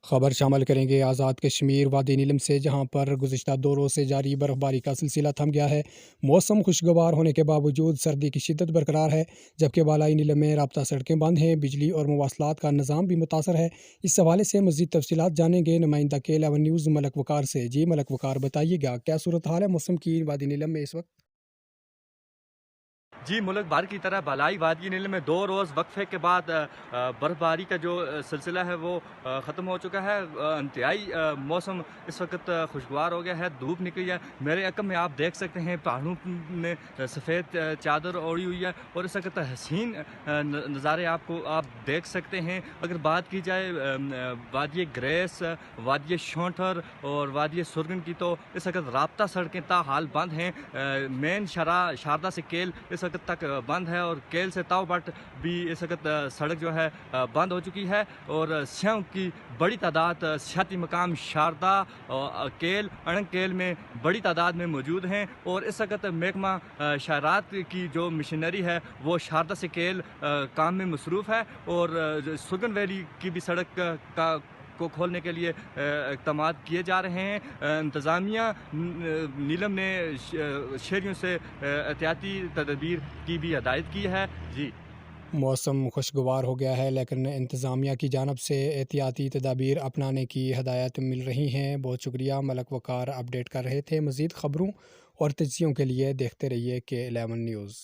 خبر شامل کریں گے آزاد کشمیر وادی نیلم سے، جہاں پر گزشتہ 2 روز سے جاری برف باری کا سلسلہ تھم گیا ہے۔ موسم خوشگوار ہونے کے باوجود سردی کی شدت برقرار ہے، جبکہ بالائی نیلم میں رابطہ سڑکیں بند ہیں۔ بجلی اور مواصلات کا نظام بھی متاثر ہے۔ اس حوالے سے مزید تفصیلات جانیں گے نمائندہ K11 نیوز ملک وقار سے۔ جی ملک وقار، بتائیے گا کیا صورتحال ہے موسم کی وادی نیلم میں اس وقت؟ جی، ملک بھر کی طرح بالائی وادی نیلم میں 2 روز وقفے کے بعد برف باری کا جو سلسلہ ہے وہ ختم ہو چکا ہے۔ انتہائی موسم اس وقت خوشگوار ہو گیا ہے، دھوپ نکلی ہے۔ میرے عقب میں آپ دیکھ سکتے ہیں پہاڑوں میں سفید چادر اوڑھی ہوئی ہے اور اس وقت حسین نظارے آپ دیکھ سکتے ہیں۔ اگر بات کی جائے وادی گریس، وادی شونٹر اور وادی سرگن کی، تو اس وقت رابطہ سڑکیں تاحال بند ہیں۔ مین شاردا سے کیل اس وقت تک بند ہے اور کیل سے تاؤ بٹ بھی اس وقت سڑک جو ہے بند ہو چکی ہے، اور سیاحوں کی بڑی تعداد سیاحتی مقام شاردا، کیل، اڑنگ کیل میں بڑی تعداد میں موجود ہیں، اور اس وقت محکمہ شاہراہات کی جو مشینری ہے وہ شاردا سے کیل کام میں مصروف ہے، اور سرگن ویلی کی بھی سڑک کو کھولنے کے لیے اقدامات کیے جا رہے ہیں۔ انتظامیہ نیلم نے شہریوں سے احتیاطی تدابیر کی بھی ہدایت کی ہے۔ جی، موسم خوشگوار ہو گیا ہے، لیکن انتظامیہ کی جانب سے احتیاطی تدابیر اپنانے کی ہدایات مل رہی ہیں۔ بہت شکریہ، ملک وقار اپڈیٹ کر رہے تھے۔ مزید خبروں اور تجزیوں کے لیے دیکھتے رہیے K11 نیوز۔